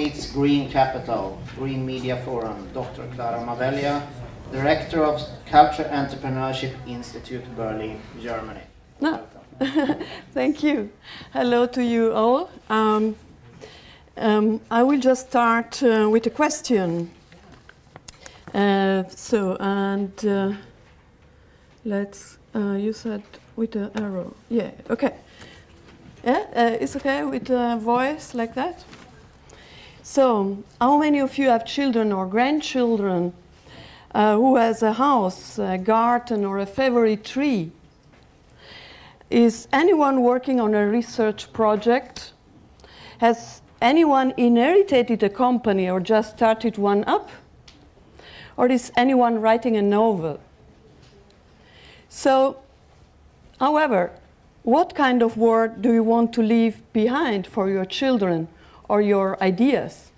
its green capital, Green Media Forum, Dr. Clara Mavellia, Director of Culture Entrepreneurship Institute, Berlin, Germany. No. Thank you. Hello to you all. I will just start with a question. Let's, you said with an arrow. Yeah, okay. Yeah, it's okay with a voice like that? So, how many of you have children or grandchildren who has a house, a garden, or a favorite tree? Is anyone working on a research project? Has anyone inherited a company or just started one up? Or is anyone writing a novel? So, however, what kind of world do you want to leave behind for your children or your ideas?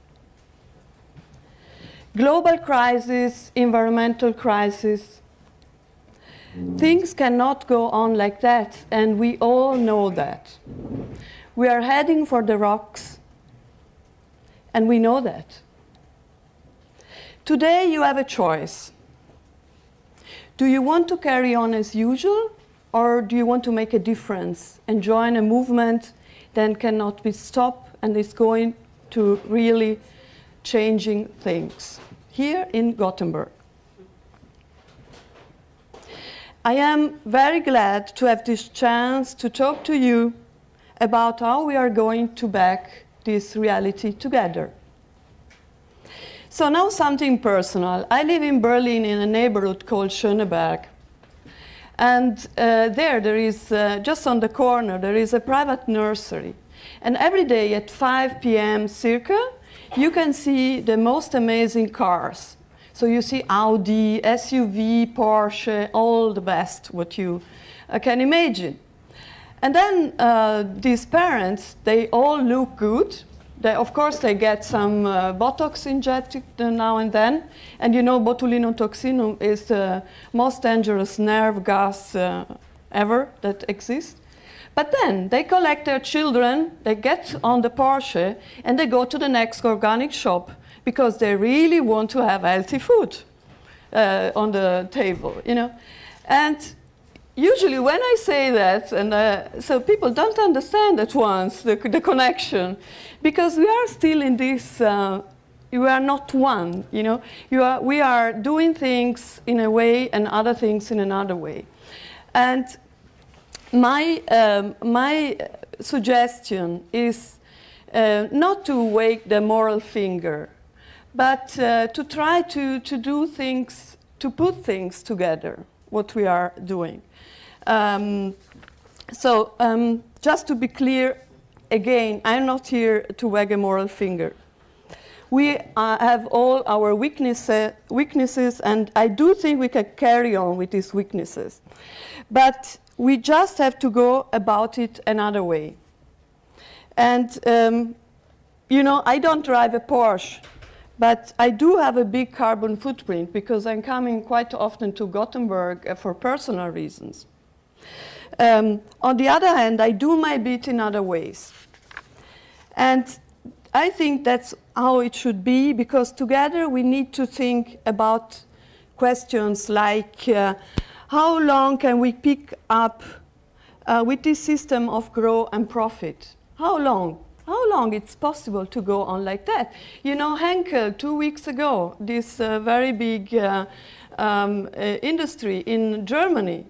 Global crisis, environmental crisis. Things cannot go on like that, and we all know that. We are heading for the rocks, and we know that. Today you have a choice. Do you want to carry on as usual, or do you want to make a difference and join a movement that cannot be stopped and is going to really changing things here in Gothenburg? I am very glad to have this chance to talk to you about how we are going to back this reality together. So now something personal. I live in Berlin in a neighborhood called Schöneberg. And there is, just on the corner, there is a private nursery. And every day at 5 p.m. circa, you can see the most amazing cars. So you see Audi, SUV, Porsche, all the best what you can imagine. And then these parents, they all look good. Of course, they get some Botox injected now and then. And you know, botulinum toxinum is the most dangerous nerve gas ever that exists. But then they collect their children, they get on the Porsche, and they go to the next organic shop because they really want to have healthy food on the table, you know. And usually when I say that, and so people don't understand at once the connection, because we are still in this, you are not one, you know. We are doing things in a way and other things in another way. And my suggestion is not to wag the moral finger, but to try to do things, to put things together, what we are doing. Just to be clear, again, I'm not here to wag a moral finger. We have all our weaknesses, and I do think we can carry on with these weaknesses. But we just have to go about it another way. And, you know, I don't drive a Porsche, but I do have a big carbon footprint because I'm coming quite often to Gothenburg for personal reasons. On the other hand, I do my bit in other ways. And I think that's how it should be, because together we need to think about questions like how long can we pick up with this system of grow and profit? How long? How long it's possible to go on like that? You know, Henkel, 2 weeks ago, this very big industry in Germany,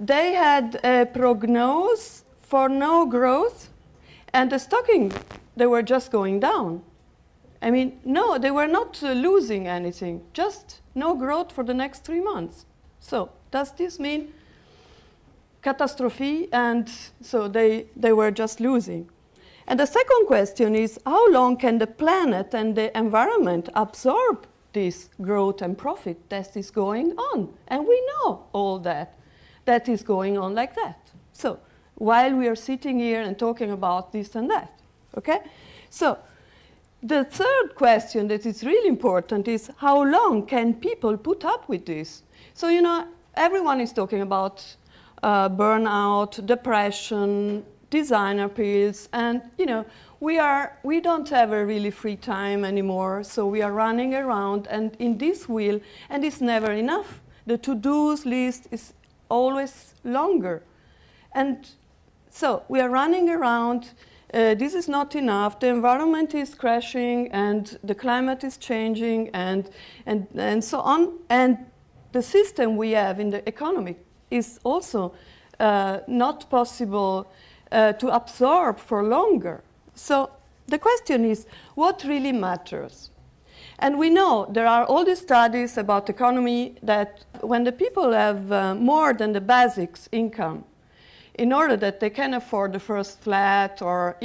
they had a prognosis for no growth, and the stocking, they were just going down. I mean, no, they were not losing anything, just no growth for the next 3 months. So does this mean catastrophe? And so they were just losing. And the second question is, how long can the planet and the environment absorb this growth and profit that is going on? And we know all that is going on like that. So while we are sitting here and talking about this and that, okay? So the third question that is really important is, how long can people put up with this? So, you know, everyone is talking about burnout, depression, designer pills, and we don't have a really free time anymore, so we are running around and in this wheel, and it's never enough. The to-dos list is always longer. And so we are running around, this is not enough, the environment is crashing and the climate is changing and so on. And the system we have in the economy is also not possible to absorb for longer. So the question is, what really matters? And we know there are all these studies about economy that when the people have more than the basics income, in order that they can afford the first flat or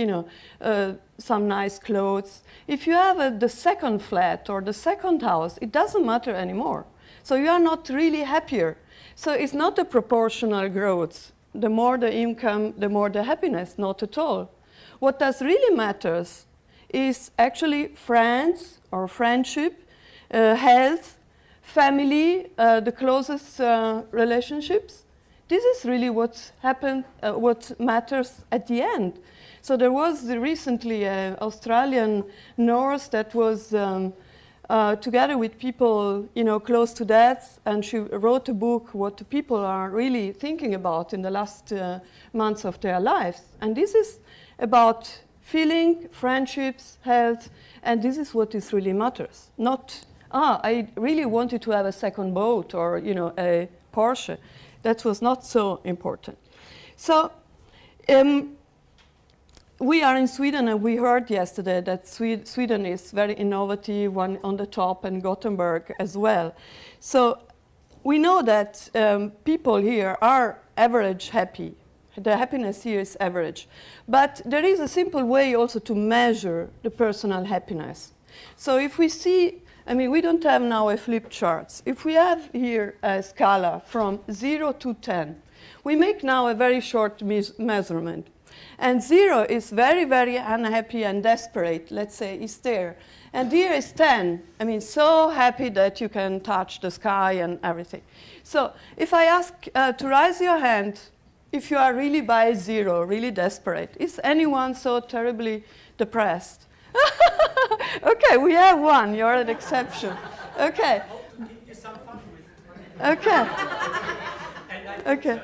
some nice clothes, if you have the second flat or the second house, it doesn't matter anymore. So you are not really happier. So it's not a proportional growth. The more the income, the more the happiness, not at all. What does really matters is actually friends or friendship, health, family, the closest relationships. This is really what matters at the end. So there was recently an Australian nurse that was together with people, close to death, and she wrote a book what the people are really thinking about in the last months of their lives. And this is about feeling, friendships, health, and this is what is really matters. Not, I really wanted to have a second boat or, a Porsche. That was not so important. So we are in Sweden, and we heard yesterday that Sweden is very innovative, one on the top, and Gothenburg as well. So we know that people here are average happy. The happiness here is average. But there is a simple way also to measure the personal happiness. So if we see, we don't have now a flip chart. If we have here a scala from 0 to 10, we make now a very short measurement. And 0 is very, very unhappy and desperate, let's say, is there. And here is 10. So happy that you can touch the sky and everything. So if I ask to raise your hand, if you are really by 0, really desperate, is anyone so terribly depressed? Okay, we have one. You're an exception. Okay. Okay. Okay.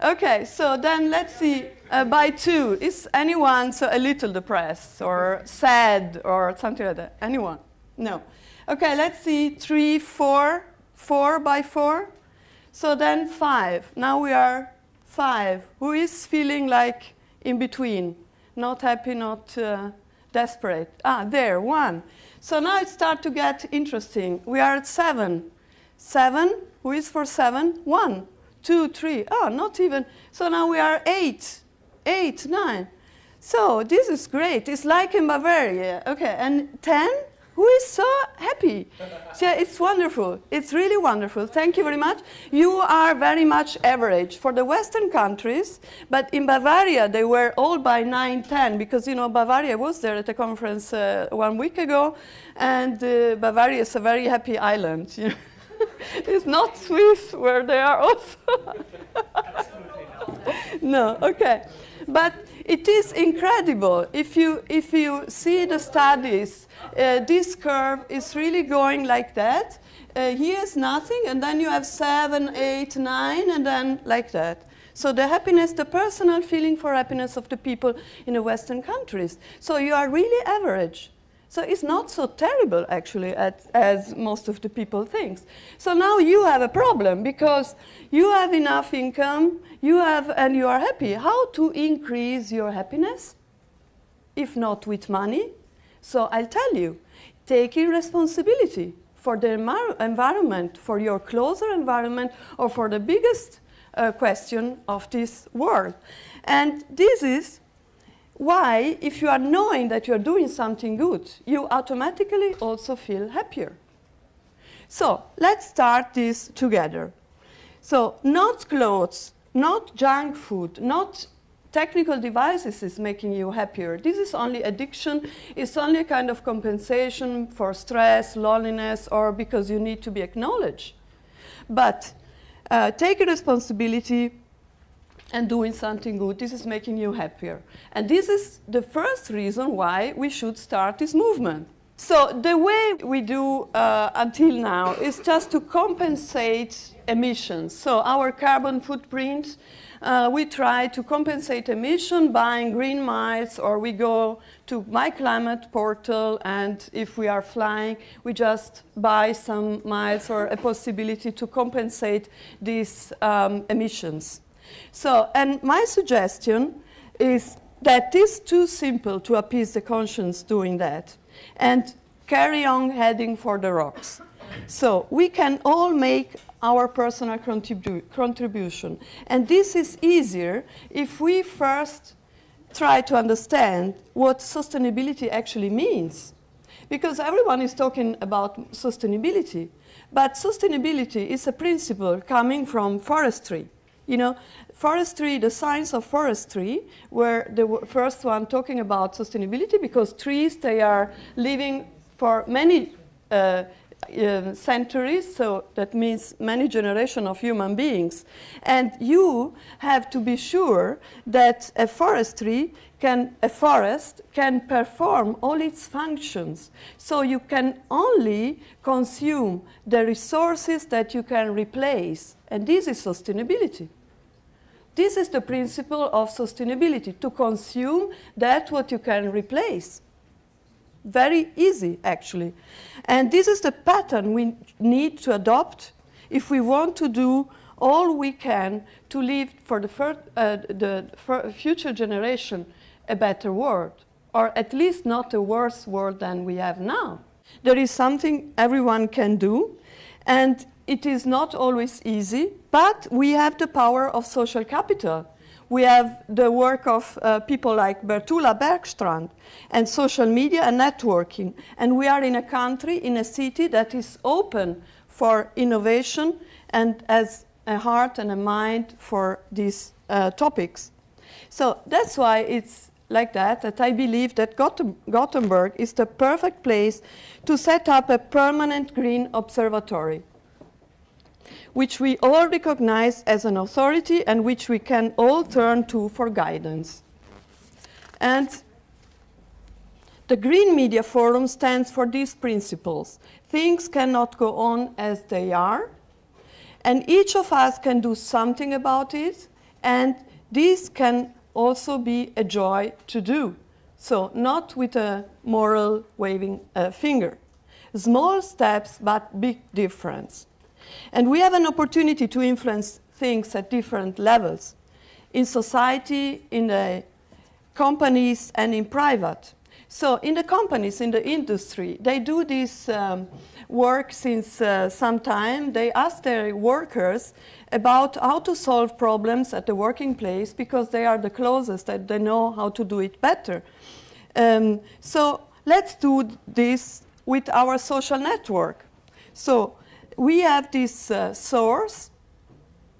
Okay, so then let's see, by 2, is anyone so a little depressed or sad or something like that? Anyone? No. Okay, let's see, 3, 4, 4 by 4. So then 5. Now we are 5. Who is feeling like in between? Not happy, not desperate. There, 1. So now it starts to get interesting. We are at 7. 7, who is for 7? 1. 2, 3, not even. So now we are 8, 8, 9. So this is great. It's like in Bavaria. Okay, and 10, who is so happy? So it's wonderful. It's really wonderful. Thank you very much. You are very much average for the Western countries, but in Bavaria they were all by 9, 10, because Bavaria was there at a conference 1 week ago, and Bavaria is a very happy island. It's not Swiss, where they are also. No, okay. But it is incredible. If you see the studies, this curve is really going like that. Here's nothing, and then you have 7, 8, 9, and then like that. So the happiness, the personal feeling for happiness of the people in the Western countries. So you are really average. So it's not so terrible, actually, as most of the people think. So now you have a problem, because you have enough income, and you are happy. How to increase your happiness? If not with money? So I'll tell you, taking responsibility for the environment, for your closer environment, or for the biggest question of this world. And this is why, if you are knowing that you are doing something good, you automatically also feel happier. So let's start this together. So not clothes, not junk food, not technical devices is making you happier. This is only addiction. It's only a kind of compensation for stress, loneliness, or because you need to be acknowledged. But take a responsibility and doing something good. This is making you happier. And this is the first reason why we should start this movement. So the way we do until now is just to compensate emissions. So our carbon footprint, we try to compensate emission buying green miles, or we go to My Climate portal, and if we are flying, we just buy some miles or a possibility to compensate these emissions. So, and my suggestion is that it's too simple to appease the conscience doing that, and carry on heading for the rocks. So we can all make our personal contribution. And this is easier if we first try to understand what sustainability actually means. Because everyone is talking about sustainability, but sustainability is a principle coming from forestry. You know, forestry, the science of forestry, were the first one talking about sustainability, because trees, they are living for many centuries, so that means many generations of human beings. And you have to be sure that a forest can perform all its functions. So you can only consume the resources that you can replace. And this is sustainability. This is the principle of sustainability, to consume that what you can replace. Very easy, actually. And this is the pattern we need to adopt if we want to do all we can to leave for the future generation a better world, or at least not a worse world than we have now. There is something everyone can do, and it is not always easy, but we have the power of social capital. We have the work of people like Bertula Bergstrand, and social media and networking. And we are in a country, in a city that is open for innovation and has a heart and a mind for these topics. So that's why it's like that I believe that Gothenburg is the perfect place to set up a permanent green observatory, which we all recognize as an authority and which we can all turn to for guidance. And the Green Media Forum stands for these principles. Things cannot go on as they are, and each of us can do something about it, and this can also be a joy to do. So not with a moral waving finger. Small steps, but big difference. And we have an opportunity to influence things at different levels, in society, in the companies, and in private. So in the companies, in the industry, they do this work since some time. They ask their workers about how to solve problems at the working place, because they are the closest, that they know how to do it better. So let's do this with our social network. So we have this source.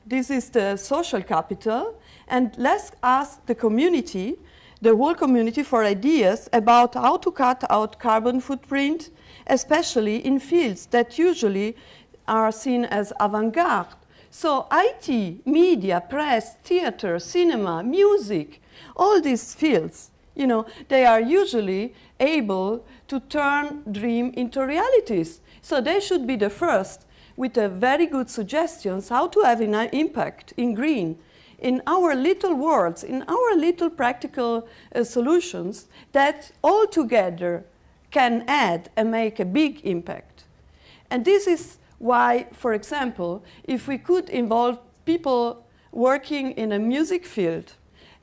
This is the social capital. And let's ask the community, the whole community, for ideas about how to cut out carbon footprint, especially in fields that usually are seen as avant-garde. So IT, media, press, theater, cinema, music, all these fields, you know, they are usually able to turn dream into realities. So they should be the first with a very good suggestions how to have an impact in green, in our little worlds, in our little practical solutions that all together can add and make a big impact. And this is why, for example, if we could involve people working in a music field,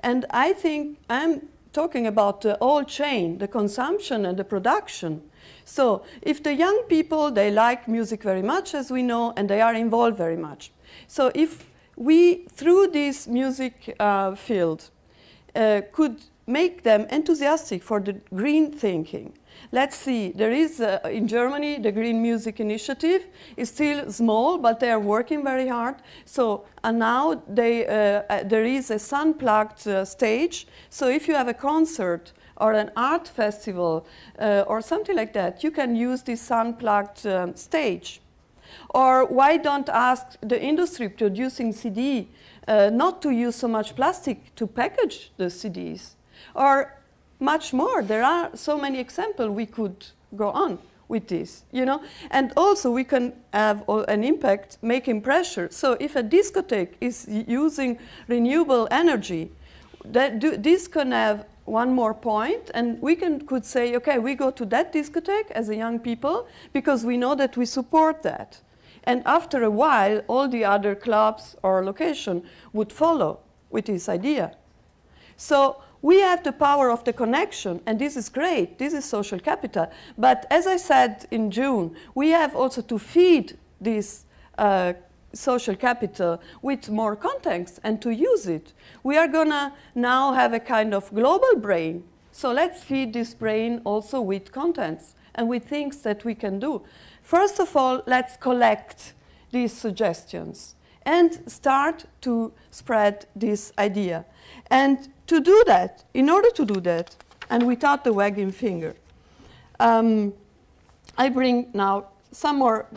and I think I'm talking about the whole chain, the consumption and the production. So if the young people, they like music very much, as we know, and they are involved very much. So if we, through this music field, could make them enthusiastic for the green thinking. Let's see, there is, in Germany, the Green Music Initiative is still small, but they are working very hard. So now there is a sun-plugged stage. So if you have a concert or an art festival or something like that, you can use this sun-plugged stage. Or why don't ask the industry producing CD not to use so much plastic to package the CDs, or much more. There are so many examples we could go on with this, you know. And also we can have an impact making pressure. So if a discotheque is using renewable energy, this can have one more point, and we could say, okay, we go to that discotheque as a young people because we know that we support that. And after a while, all the other clubs or location would follow with this idea. So we have the power of the connection, and this is great. This is social capital. But as I said in June, we have also to feed this social capital with more context and to use it. We are going to now have a kind of global brain. So let's feed this brain also with contents and with things that we can do. First of all, let's collect these suggestions and start to spread this idea. And to do that, in order to do that, and without the wagging finger, I bring now some more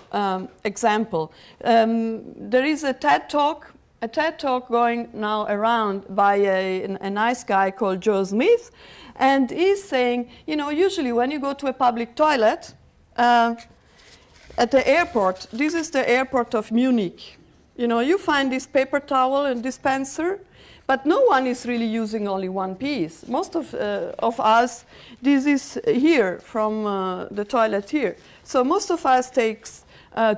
example. There is a TED Talk going now around by a nice guy called Joe Smith, and he's saying, you know, usually when you go to a public toilet at the airport, this is the airport of Munich. You know, you find this paper towel and dispenser, but no one is really using only one piece. Most of us, this is here from the toilet here. So most of us takes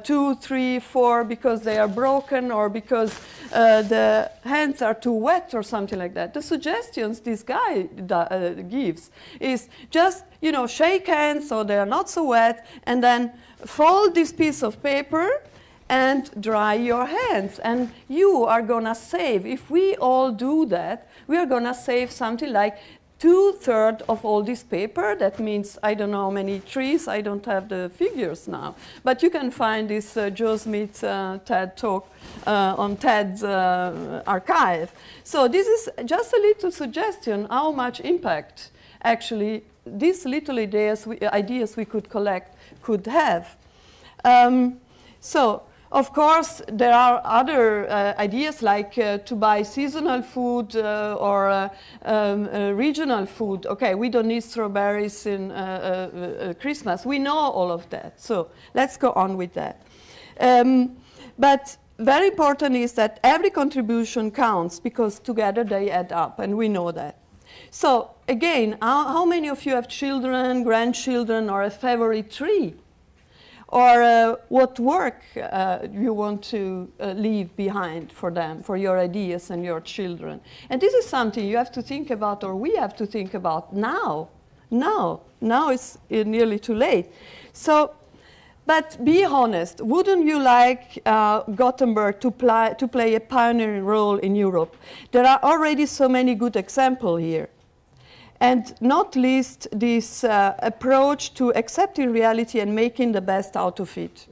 2, 3, 4 because they are broken or because the hands are too wet or something like that. The suggestions this guy gives is just, you know, shake hands so they are not so wet, and then fold this piece of paper and dry your hands. And you are going to save, if we all do that, we are going to save something like 2/3 of all this paper. That means, I don't know how many trees, I don't have the figures now. But you can find this Joe Smith TED Talk on TED's archive. So this is just a little suggestion how much impact actually these little ideas we could collect could have. So, of course, there are other ideas like to buy seasonal food or regional food. Okay, we don't need strawberries in Christmas. We know all of that. So let's go on with that. But very important is that every contribution counts because together they add up, and we know that. So again, how many of you have children, grandchildren, or a favorite tree? Or what work you want to leave behind for them, for your ideas and your children. And this is something you have to think about, or we have to think about now. Now it's nearly too late. So, but be honest, wouldn't you like Gothenburg to play a pioneering role in Europe? There are already so many good examples here. And not least this approach to accepting reality and making the best out of it.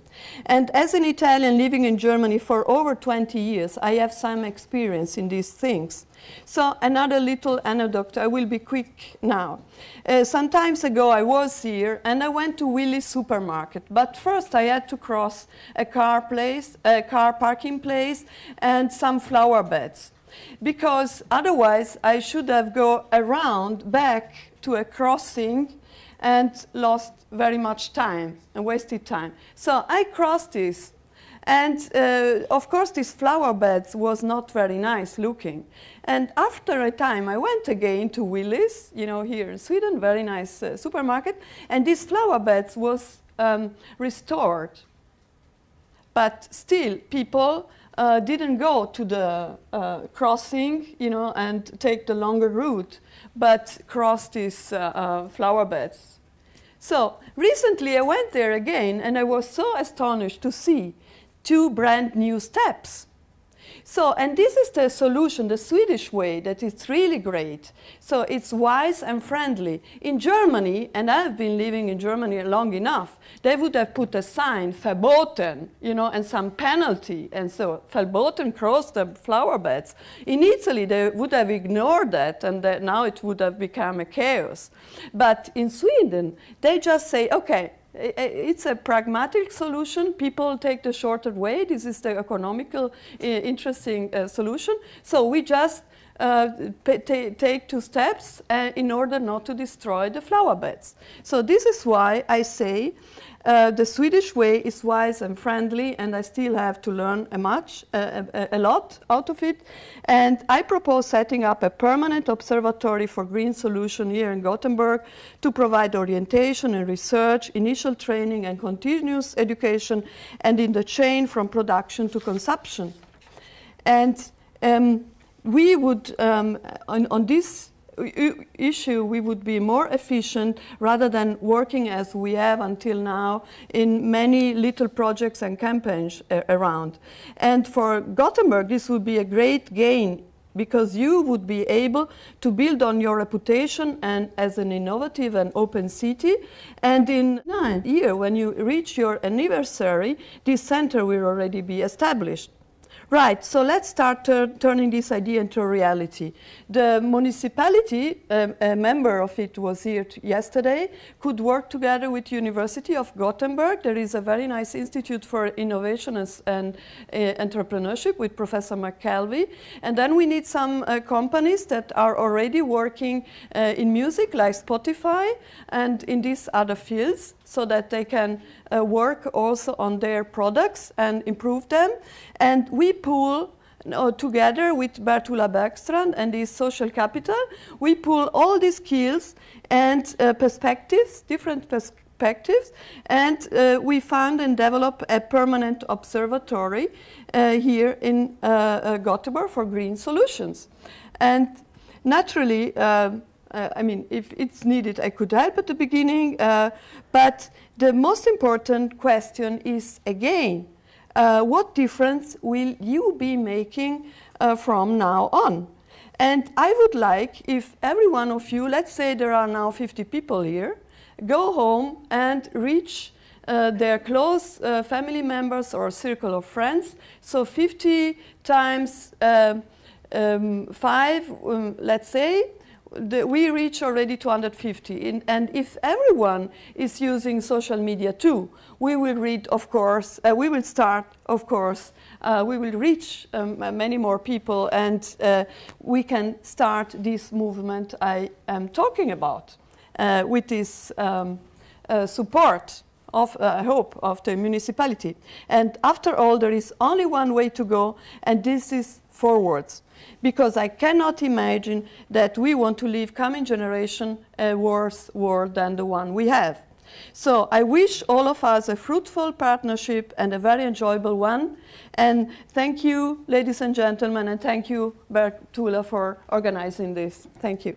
And as an Italian living in Germany for over 20 years, I have some experience in these things. So another little anecdote, I will be quick now. Some time ago I was here and I went to Willys supermarket, but first I had to cross a car parking place and some flower beds. Because otherwise I should have gone around back to a crossing and lost very much time and wasted time. So I crossed this, and of course these flower beds was not very nice looking. And after a time I went again to Willys, you know, here in Sweden, very nice supermarket, and these flower beds was restored. But still people didn't go to the crossing, you know, and take the longer route, but cross these flower beds. So recently I went there again, and I was so astonished to see 2 brand new steps. So, and this is the solution, the Swedish way, that is really great. So it's wise and friendly. In Germany, and I've been living in Germany long enough, they would have put a sign, verboten, you know, and some penalty. And so, verboten, cross the flower beds. In Italy, they would have ignored that, and now it would have become a chaos. But in Sweden, they just say, okay, it's a pragmatic solution. People take the shorter way. This is the economical, interesting solution. So we just take 2 steps in order not to destroy the flower beds. So this is why I say the Swedish way is wise and friendly, and I still have to learn a lot out of it. And I propose setting up a permanent observatory for green solution here in Gothenburg to provide orientation and research, initial training and continuous education, and in the chain from production to consumption. And we would, on this issue, we would be more efficient rather than working as we have until now in many little projects and campaigns around. And for Gothenburg, this would be a great gain because you would be able to build on your reputation and as an innovative and open city. And in 9 years, when you reach your anniversary, this center will already be established. Right, so let's start turning this idea into a reality. The municipality, a member of it was here yesterday, could work together with University of Gothenburg. There is a very nice institute for innovation and entrepreneurship with Professor McKelvey. And then we need some companies that are already working in music, like Spotify, and in these other fields, so that they can work also on their products and improve them. And we pool together with Bertula Bergstrand and his social capital, we pool all these skills and perspectives, different perspectives, and we found and develop a permanent observatory here in Göteborg for green solutions. And naturally, I mean, if it's needed, I could help at the beginning, but the most important question is, again, what difference will you be making from now on? And I would like if every one of you, let's say there are now 50 people here, go home and reach their close family members or circle of friends. So 50 times 5, let's say, we reach already 250. And if everyone is using social media too, we will read, of course, we will start, of course, we will reach many more people, and we can start this movement I am talking about with this support of, I hope, of the municipality. And after all, there is only one way to go, and this is forwards. Because I cannot imagine that we want to leave coming generation a worse world than the one we have. So I wish all of us a fruitful partnership and a very enjoyable one. And thank you, ladies and gentlemen, and thank you, Bertula, for organizing this. Thank you.